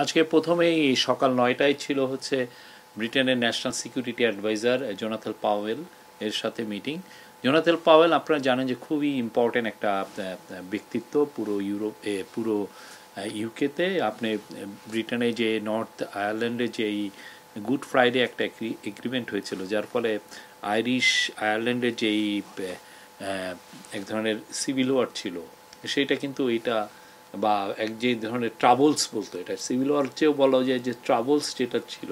আজকে প্রথমেই সকাল ৯টায় ছিল হচ্ছে ব্রিটেনের national security adviser Jonathan Powell এর সাথে মিটিং। জোনাথন পাওয়েল আপনারা জানেন যে খুবই ইম্পর্টেন্ট একটা ব্যক্তিত্ব পুরো পুরো ইউকেতে। আপনি ব্রিটেনে যে নর্থ আয়ারল্যান্ডে যে এই গুড ফ্রাইডে একটা এগ্রিমেন্ট হয়েছিল, যার ফলে আইরিশ আয়ারল্যান্ডের যেই এক ধরনের সিভিল ওয়ার ছিল সেইটা কিন্তু এটা বা এক যে ধরনের ট্রাবলস বলতো, এটা সিভিল ওয়ার চেয়েও বলা যায় যে ট্রাবলস যেটা ছিল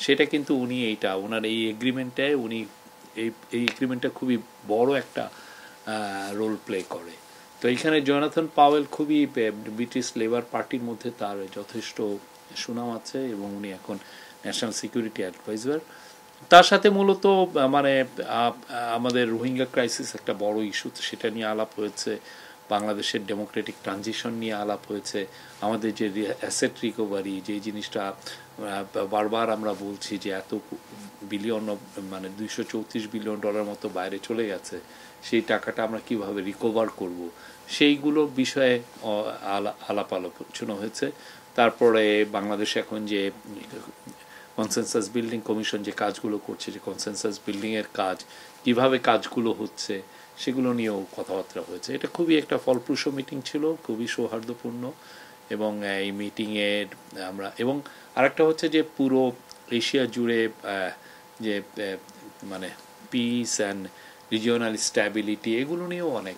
সেটা কিন্তু উনি ওনার এই এগ্রিমেন্টটায় উনি এই এগ্রিমেন্টটা খুবই বড় একটা রোল প্লে করে। তো এইখানে জোনাথন পাওয়েল খুবই ব্রিটিশ লেবার পার্টির মধ্যে তার যথেষ্ট সুনাম আছে এবং উনি এখন ন্যাশনাল সিকিউরিটি অ্যাডভাইজার। তার সাথে মূলত মানে আমাদের রোহিঙ্গা ক্রাইসিস একটা বড় ইস্যু, সেটা নিয়ে আলাপ হয়েছে। বাংলাদেশের ডেমোক্রেটিক ট্রানজিশন নিয়ে আলাপ হয়েছে। আমাদের যে অ্যাসেট রিকভারি, যে জিনিসটা বারবার আমরা বলছি যে এত বিলিয়ন মানে $234 বিলিয়ন মতো বাইরে চলে গেছে, সেই টাকাটা আমরা কিভাবে রিকভার করব, সেইগুলো বিষয়ে আলাপ আলোচনা হয়েছে। তারপরে বাংলাদেশ এখন যে কনসেনসাস বিল্ডিং কমিশন যে কাজগুলো করছে, যে কনসেনসাস বিল্ডিংয়ের কাজ কিভাবে কাজগুলো হচ্ছে সেগুলো নিয়েও কথাবার্তা হয়েছে। এটা খুবই একটা ফলপ্রসূ মিটিং ছিল, খুবই সৌহার্দ্যপূর্ণ। এবং এই মিটিংয়ের আমরা এবং আরেকটা হচ্ছে যে পুরো এশিয়া জুড়ে যে মানে পিস অ্যান্ড রিজিওনাল স্ট্যাবিলিটি এগুলো নিয়েও অনেক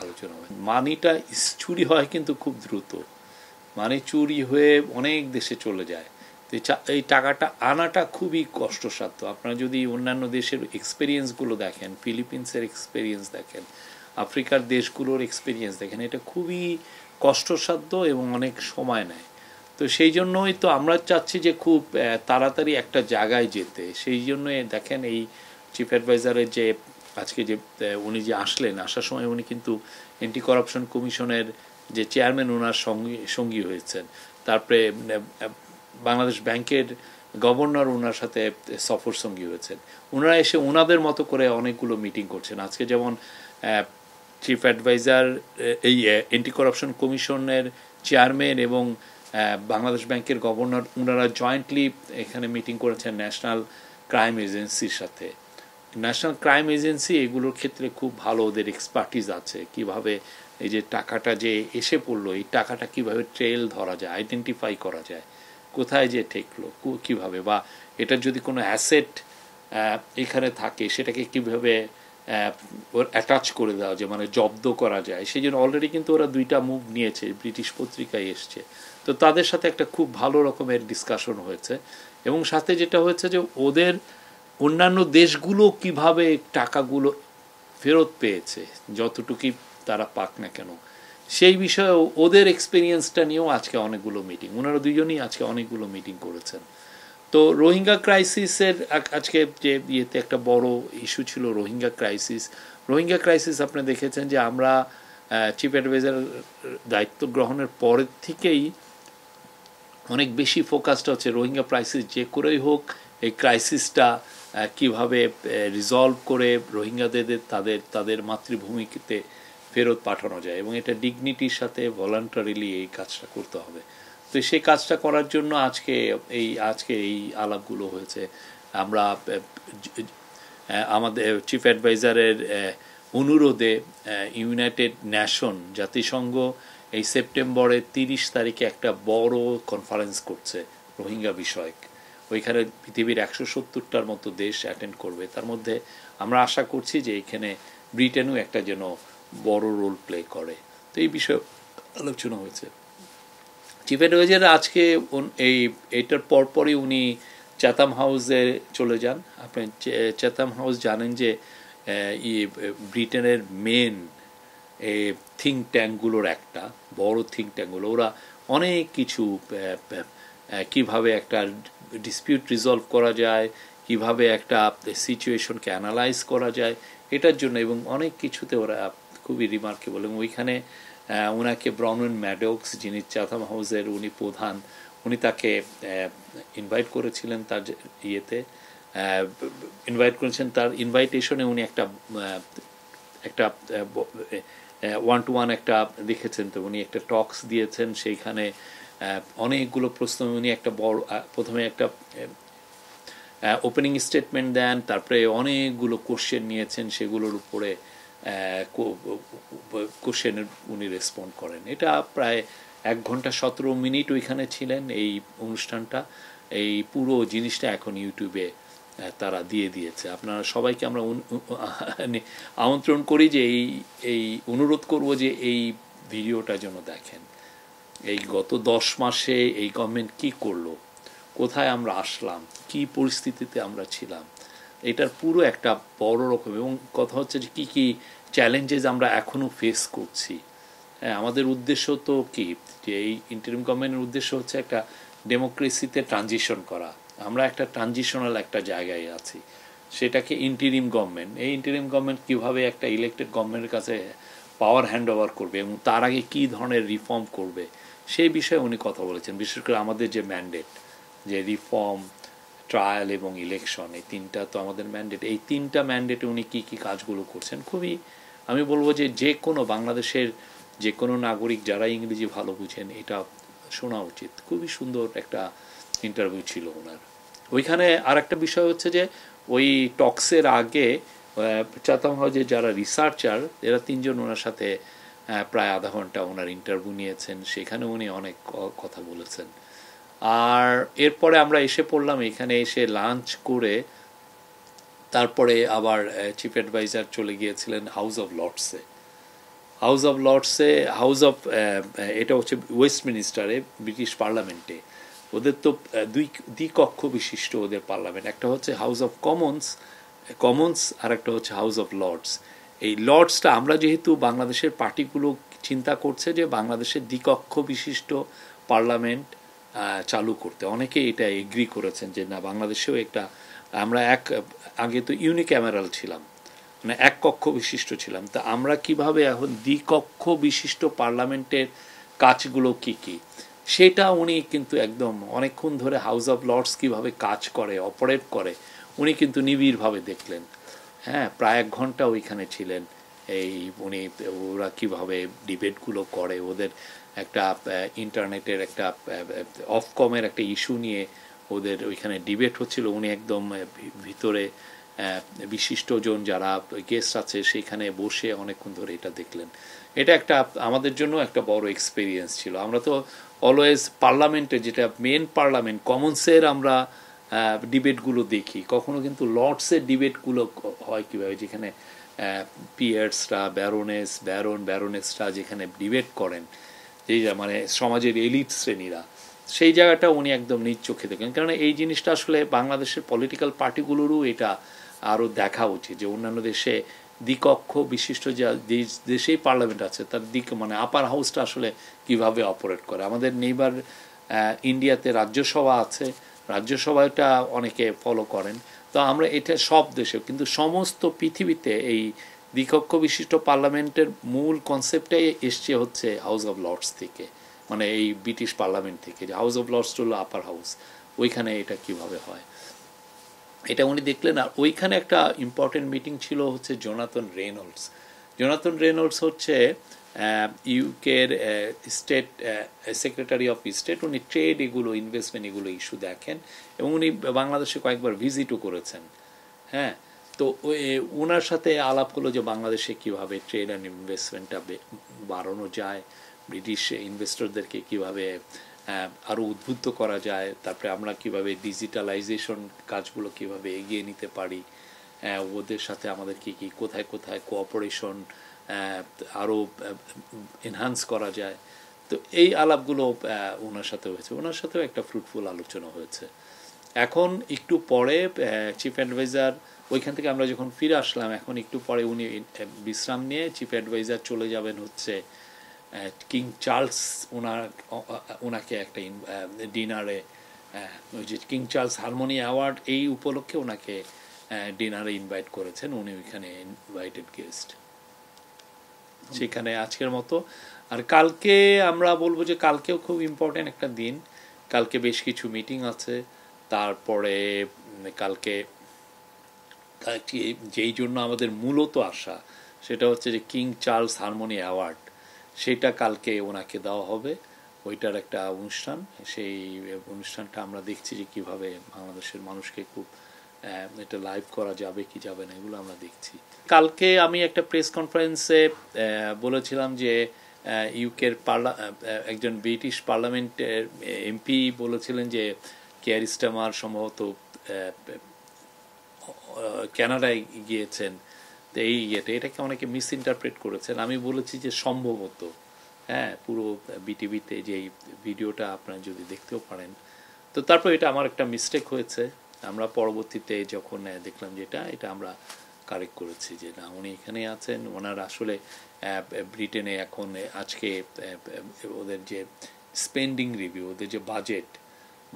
আলোচনা হয়। মানিটা চুরি হয় কিন্তু খুব দ্রুত, মানি চুরি হয়ে অনেক দেশে চলে যায়। তো এই টাকাটা আনাটা খুবই কষ্টসাধ্য। আপনারা যদি অন্যান্য দেশের এক্সপেরিয়েন্সগুলো দেখেন, ফিলিপিন্সের এক্সপেরিয়েন্স দেখেন, আফ্রিকার দেশগুলোর এক্সপেরিয়েন্স দেখেন, এটা খুবই কষ্টসাধ্য এবং অনেক সময় নেয়। তো সেই জন্যই তো আমরা চাচ্ছি যে খুব তাড়াতাড়ি একটা জায়গায় যেতে। সেই জন্যই দেখেন এই চিফ অ্যাডভাইজারের যে আজকে যে উনি যে আসার সময় উনি কিন্তু অ্যান্টি করাপশন কমিশনের যে চেয়ারম্যান ওনার সঙ্গী হয়েছেন। তারপরে বাংলাদেশ ব্যাংকের গভর্নর ওনার সাথে সফর সঙ্গী হয়েছেন। ওনারা এসে ওনাদের মতো করে অনেকগুলো মিটিং করছেন। আজকে যেমন চিফ অ্যাডভাইজার এই অ্যান্টি করাপশন কমিশনের চেয়ারম্যান এবং বাংলাদেশ ব্যাংকের গভর্নর ওনারা জয়েন্টলি এখানে মিটিং করেছেন ন্যাশনাল ক্রাইম এজেন্সির সাথে। ন্যাশনাল ক্রাইম এজেন্সি এগুলোর ক্ষেত্রে খুব ভালো, ওদের এক্সপার্টিস আছে কিভাবে এই যে টাকাটা যে এসে পড়লো এই টাকাটা কিভাবে ট্রেল ধরা যায়, আইডেন্টিফাই করা যায়, কোথায় যে ঠেকলো কিভাবে, বা এটার যদি কোনো অ্যাসেট এখানে থাকে সেটাকে কিভাবে ওর অ্যাটাচ করে দেওয়া যায়, মানে জব্দ করা যায়। সেই জন্য অলরেডি কিন্তু ওরা 2টা মুভ নিয়েছে, ব্রিটিশ পত্রিকায় এসছে। তো তাদের সাথে একটা খুব ভালো রকমের ডিসকাশন হয়েছে। এবং সাথে যেটা হয়েছে যে ওদের অন্যান্য দেশগুলো কিভাবে টাকাগুলো ফেরত পেয়েছে, যতটুকুই তারা পাক না কেন, সেই বিষয়ে ওদের এক্সপিরিয়েন্সটা নিয়েও আজকে অনেকগুলো মিটিং, ওনারা দুজনই আজকে অনেকগুলো মিটিং করেছেন। তো রোহিঙ্গা ক্রাইসিসের আজকে যে ইয়েতে একটা বড় ইস্যু ছিল রোহিঙ্গা ক্রাইসিস আপনি দেখেছেন যে আমরা চিফ অ্যাডভাইজার দায়িত্ব গ্রহণের পরের থেকেই অনেক বেশি ফোকাসটা হচ্ছে রোহিঙ্গা ক্রাইসিস যে করেই হোক এই ক্রাইসিসটা কিভাবে রিজলভ করে রোহিঙ্গাদের তাদের মাতৃভূমিতে ফেরত পাঠানো যায় এবং এটা ডিগনিটির সাথে ভলান্টারিলি এই কাজটা করতে হবে। তো সেই কাজটা করার জন্য আজকে এই আলাপগুলো হয়েছে। আমরা আমাদের চিফ অ্যাডভাইজারের অনুরোধে ইউনাইটেড নেশন জাতিসংঘ এই সেপ্টেম্বরের 30 তারিখে একটা বড় কনফারেন্স করছে রোহিঙ্গা বিষয়ক। ওইখানে পৃথিবীর 170টার মতো দেশ অ্যাটেন্ড করবে। তার মধ্যে আমরা আশা করছি যে এখানে ব্রিটেনও একটা যেন বড় রোল প্লে করে। তো এই বিষয়ে আলোচনা হয়েছে। চিফ অ্যাডভাইজার আজকে এইটার পরপরই উনি চ্যাথাম হাউসে চলে যান। আপনি চ্যাথাম হাউস জানেন যে ব্রিটেনের মেন থিঙ্ক ট্যাঙ্কগুলোর একটা বড় থিঙ্ক ট্যাঙ্কগুলো, ওরা অনেক কিছু কিভাবে একটা ডিসপিউট রিজলভ করা যায়, কিভাবে একটা সিচুয়েশনকে অ্যানালাইজ করা যায় এটার জন্য, এবং অনেক কিছুতে ওরা খুবই রিমার্কেবল। এবং ওইখানে ওনাকে ব্রাউন ম্যাডক্স, যিনি চ্যাথাম হাউসের উনি প্রধান, উনি তাকে ইনভাইট করেছিলেন তার তার ইনভাইটেশনে উনি একটা 1-to-1 একটা দেখেছেন। তো উনি একটা টক্স দিয়েছেন, সেইখানে অনেকগুলো প্রশ্ন উনি একটা বড় প্রথমে একটা ওপেনিং স্টেটমেন্ট দেন, তারপরে অনেকগুলো কোশ্চেন নিয়েছেন, সেগুলোর উপরে কোশ্চেনের উনি রেসপন্ড করেন। এটা প্রায় 1 ঘন্টা 17 মিনিট ওইখানে ছিলেন এই অনুষ্ঠানটা। এই পুরো জিনিসটা এখন ইউটিউবে তারা দিয়ে দিয়েছে। আপনারা সবাইকে আমরা আমন্ত্রণ করি যে এই অনুরোধ করব যে এই ভিডিওটা যেন দেখেন। এই গত 10 মাসে এই গভর্নমেন্ট কি করলো, কোথায় আমরা আসলাম, কি পরিস্থিতিতে আমরা ছিলাম, এটার পুরো একটা বড় রকম, এবং কথা হচ্ছে যে কী কী চ্যালেঞ্জেস আমরা এখনও ফেস করছি। হ্যাঁ, আমাদের উদ্দেশ্য তো কি, যে এই ইন্টারিম গভর্নমেন্টের উদ্দেশ্য হচ্ছে একটা ডেমোক্রেসিতে ট্রানজিশন করা। আমরা একটা ট্রানজিশনাল একটা জায়গায় আছি, সেটাকে ইন্টারিম গভর্নমেন্ট, এই ইন্টারিম গভর্নমেন্ট কীভাবে একটা ইলেক্টেড গভর্নমেন্টের কাছে পাওয়ার হ্যান্ড ওভার করবে এবং তার আগে কী ধরনের রিফর্ম করবে সেই বিষয়ে উনি কথা বলেছেন। বিশেষ করে আমাদের যে ম্যান্ডেট, যে রিফর্ম, ট্রায়াল এবং ইলেকশন, এই তিনটা তো আমাদের ম্যান্ডেট। এই তিনটা ম্যান্ডেটে উনি কী কী কাজগুলো করছেন, খুবই আমি বলবো যে কোনো বাংলাদেশের যে কোনো নাগরিক যারা ইংরেজি ভালো বুঝেন এটা শোনা উচিত। খুবই সুন্দর একটা ইন্টারভিউ ছিল ওনার। ওইখানে আর একটা বিষয় হচ্ছে যে ওই টক্সের আগে চাতাম হয় যে যারা রিসার্চার এরা 3 জন ওনার সাথে প্রায় আধা ঘন্টা ওনার ইন্টারভিউ নিয়েছেন, সেখানে উনি অনেক কথা বলেছেন। আর এরপরে আমরা এসে পড়লাম, এখানে এসে লাঞ্চ করে তারপরে আবার চিফ অ্যাডভাইজার চলে গিয়েছিলেন হাউস অফ লর্ডসে। হাউস অফ এটা হচ্ছে ওয়েস্টমিনিস্টারে, ব্রিটিশ পার্লামেন্টে। ওদের তো দ্বিকক্ষ বিশিষ্ট ওদের পার্লামেন্ট, একটা হচ্ছে হাউস অফ কমন্স আর একটা হচ্ছে হাউস অফ লর্ডস। এই লর্ডসটা আমরা যেহেতু বাংলাদেশের পার্টিগুলো চিন্তা করছে যে বাংলাদেশের দ্বিকক্ষ বিশিষ্ট পার্লামেন্ট চালু করতে, অনেকে এটা এগ্রি করেছেন যে না, বাংলাদেশেও একটা আমরা আগে তো ইউনিক্যামেরাল ছিলাম, মানে এক কক্ষ বিশিষ্ট ছিলাম, তা আমরা কিভাবে এখন দ্বিকক্ষ বিশিষ্ট পার্লামেন্টের কাজগুলো কি কি, সেটা উনি কিন্তু একদম অনেকক্ষণ ধরে হাউস অফ লর্ডস কীভাবে কাজ করে, অপারেট করে, উনি কিন্তু নিবিড়ভাবে দেখলেন। হ্যাঁ, প্রায় 1 ঘন্টা ওইখানে ছিলেন। এই উনি ওরা কীভাবে ডিবেটগুলো করে, ওদের একটা ইন্টারনেটের একটা অফকমের একটা ইস্যু নিয়ে ওদের ওইখানে ডিবেট হচ্ছিল। উনি একদম ভিতরে বিশিষ্টজন যারা গেস্ট আছে সেইখানে বসে অনেকক্ষণ ধরে এটা দেখলেন। এটা একটা আমাদের জন্য একটা বড় এক্সপিরিয়েন্স ছিল। আমরা তো অলওয়েজ পার্লামেন্টে, যেটা মেন পার্লামেন্ট কমন্সের আমরা ডিবেটগুলো দেখি, কখনো কিন্তু লর্ডসের ডিবেটগুলো হয় কীভাবে, যেখানে পিয়ার্সরা, ব্যারোনেসরা যেখানে ডিবেট করেন, যেই মানে সমাজের এলিট শ্রেণীরা, সেই জায়গাটা উনি একদম নিজ চোখে দেখেন। কারণ এই জিনিসটা আসলে বাংলাদেশের পলিটিক্যাল পার্টিগুলোরও এটা আরও দেখা উচিত যে অন্যান্য দেশে দ্বিকক্ষ বিশিষ্ট যা দেশেই পার্লামেন্ট আছে তার মানে আপার হাউসটা আসলে কিভাবে অপারেট করে। আমাদের নেইবার ইন্ডিয়াতে রাজ্যসভা আছে, রাজ্যসভাটা অনেকে ফলো করেন, তো আমরা এটা সব দেশে, কিন্তু সমস্ত পৃথিবীতে এই দ্বিকক্ষ বিশিষ্ট পার্লামেন্টের মূল কনসেপ্টটাই এসছে হচ্ছে হাউস অফ লর্ডস থেকে, মানে এই ব্রিটিশ পার্লামেন্ট থেকে, যে হাউস অফ লর্ডস হলো আপার হাউস, ওইখানে এটা কিভাবে হয় এটা উনি দেখলেন। আর ওইখানে একটা ইম্পর্টেন্ট মিটিং ছিল হচ্ছে জোনাথন রেনল্ডস হচ্ছে ইউকের স্টেট সেক্রেটারি অফ স্টেট। উনি ট্রেড এগুলো, ইনভেস্টমেন্ট এগুলো ইস্যু দেখেন, এবং উনি বাংলাদেশে কয়েকবার ভিজিটও করেছেন। হ্যাঁ, তো ওনার সাথে আলাপ হলো যে বাংলাদেশে কীভাবে ট্রেড অ্যান্ড ইনভেস্টমেন্টটা বাড়ানো যায়, ব্রিটিশ ইনভেস্টরদেরকে কীভাবে আরও উদ্বুদ্ধ করা যায়, তারপরে আমরা কিভাবে ডিজিটালাইজেশন কাজগুলো কিভাবে এগিয়ে নিতে পারি, ওদের সাথে আমাদের কি কি কোথায় কোথায় কোঅপারেশন আরও এনহান্স করা যায়। তো এই আলাপগুলো ওনার সাথে হয়েছে, ওনার সাথেও একটা ফ্রুটফুল আলোচনা হয়েছে। এখন একটু পরে চিফ অ্যাডভাইজার ওইখান থেকে আমরা যখন ফিরে আসলাম, এখন একটু পরে উনি বিশ্রাম নিয়ে চিফ অ্যাডভাইজার চলে যাবেন হচ্ছে কিং চার্লস, ওনাকে একটা ডিনারে, ওই যে কিং চার্লস হারমোনি অ্যাওয়ার্ড, এই উপলক্ষে ওনাকে ডিনারে ইনভাইট করেছেন, উনি ওইখানে ইনভাইটেড গেস্ট। সেখানে আজকের মতো। আর কালকে আমরা বলবো যে কালকেও খুব ইম্পর্টেন্ট একটা দিন, কালকে বেশ কিছু মিটিং আছে। তারপরে কালকে যেই জন্য আমাদের মূলত আসা, সেটা হচ্ছে যে কিং চার্লস হারমোনি অ্যাওয়ার্ড, সেটা কালকে ওনাকে দেওয়া হবে। ওইটার একটা অনুষ্ঠান, সেই অনুষ্ঠানটা আমরা দেখছি যে কিভাবে বাংলাদেশের মানুষকে খুব এটা লাইভ করা যাবে কি যাবে না এগুলো আমরা দেখছি। কালকে আমি একটা প্রেস কনফারেন্সে বলেছিলাম যে ইউকের একজন ব্রিটিশ পার্লামেন্টের এমপি বলেছিলেন যে কেয়ার স্টারমার সম্ভবত কানাডায় গিয়েছেন, তো এই এটাকে অনেকে মিস ইন্টারপ্রেট করেছেন। আমি বলেছি যে সম্ভবত, হ্যাঁ, পুরো বিটিভিতে যে ভিডিওটা আপনারা যদি দেখতেও পারেন। তো তারপর এটা আমার একটা মিস্টেক হয়েছে, আমরা পরবর্তীতে যখন দেখলাম যে এটা আমরা কারেক্ট করেছি যে না, উনি এখানে আছেন, ওনার আসলে ব্রিটেনে এখন আজকে ওদের যে স্পেন্ডিং রিভিউ, ওদের যে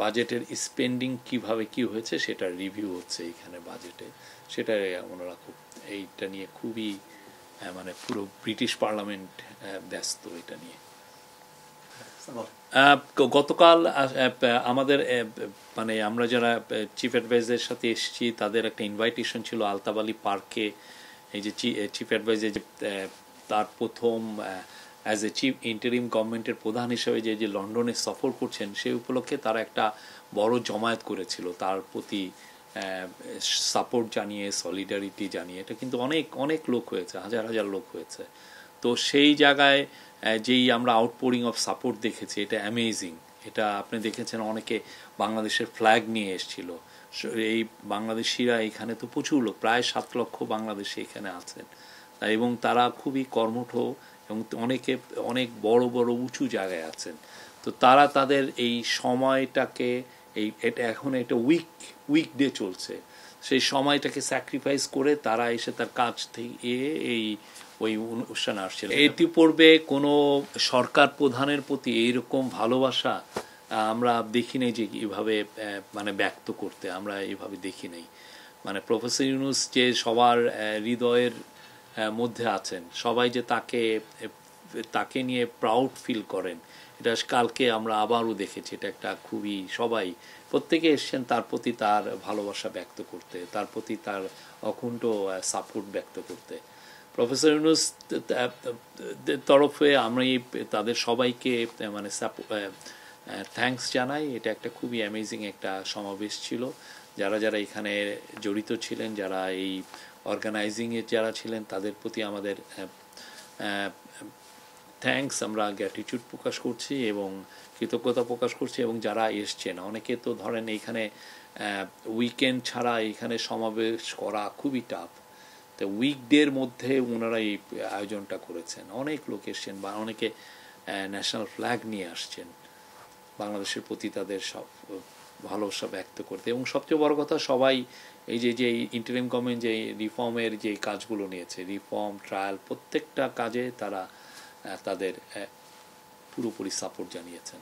বাজেটের স্পেন্ডিং কিভাবে কি হয়েছে সেটার রিভিউ হচ্ছে এখানে বাজেটে, সেটা ওনারা খুব এইটা নিয়ে খুবই মানে পুরো ব্রিটিশ পার্লামেন্ট ব্যস্ত এটা নিয়ে। গতকাল আমাদের মানে আমরা যারা চিফ অ্যাডভাইজারের সাথে এসেছি তাদের একটা ইনভাইটেশন ছিল আলতাবালি পার্কে। এই যে চিফ অ্যাডভাইজার যে তার প্রথম অ্যাজ এ চিফ ইন্টারিম গভর্নমেন্টের প্রধান হিসেবে যে লন্ডনে সফর করছেন, সেই উপলক্ষে তারা একটা বড় জমায়েত করেছিল তার প্রতি সাপোর্ট জানিয়ে, সলিডারিটি জানিয়ে। এটা কিন্তু অনেক অনেক লোক হয়েছে, হাজার হাজার লোক হয়েছে। তো সেই জায়গায় যেই আমরা আউটপোরিং অফ সাপোর্ট দেখেছি, এটা অ্যামেজিং। এটা আপনি দেখেছেন অনেকে বাংলাদেশের ফ্ল্যাগ নিয়ে এসেছিল। এই বাংলাদেশিরা এখানে তো প্রচুর লোক, প্রায় 7 লক্ষ বাংলাদেশি এখানে আছেন, এবং তারা খুবই কর্মঠ এবং অনেকে অনেক বড় বড় উঁচু জায়গায় আছেন। তো তারা তাদের এই সময়টাকে এটা এখন একটা উইকডে চলছে, সেই সময়টাকে স্যাক্রিফাইস করে তারা এসে তার কাজ থেকে ওই অনুষ্ঠানে আসছিল। ইতিপূর্বে কোনো সরকার প্রধানের প্রতি এইরকম ভালোবাসা আমরা দেখি নাই যে এইভাবে মানে ব্যক্ত করতে, আমরা এইভাবে দেখি নাই। মানে প্রফেসর ইউনূস যে সবার হৃদয়ের মধ্যে আছেন, সবাই যে তাকে নিয়ে প্রাউড ফিল করেন, এটা কালকে আমরা আবারও দেখেছি। এটা একটা খুবই, সবাই প্রত্যেকে এসছেন তার প্রতি তার ভালোবাসা ব্যক্ত করতে, তার প্রতি তার অকুণ্ঠ সাপোর্ট ব্যক্ত করতে। প্রফেসর ইউনূস তরফে আমরা তাদের সবাইকে মানে থ্যাঙ্কস জানাই। এটা একটা খুবই অ্যামেজিং একটা সমাবেশ ছিল। যারা যারা এখানে জড়িত ছিলেন, যারা এই অর্গানাইজিংয়ে যারা ছিলেন, তাদের প্রতি আমাদের থ্যাঙ্কস, আমরা গ্র্যাটিটিউড প্রকাশ করছি এবং কৃতজ্ঞতা প্রকাশ করছি। এবং যারা এসছেন, অনেকে তো ধরেন এইখানে উইকেন্ড ছাড়া এইখানে সমাবেশ করা খুবই টাফ, তো উইকডের মধ্যে ওনারা এই আয়োজনটা করেছেন। অনেক লোক এসছেন বা অনেকে ন্যাশনাল ফ্ল্যাগ নিয়ে আসছেন বাংলাদেশের প্রতি তাদের সব ভালোবাসা ব্যক্ত করতে। এবং সবচেয়ে বড় কথা, সবাই এই যে ইন্টারিম গভর্নমেন্ট যে রিফর্মের যে কাজগুলো নিয়েছে, রিফর্ম ট্রায়াল, প্রত্যেকটা কাজে তারা তাদের পুরোপুরি সাপোর্ট জানিয়েছেন।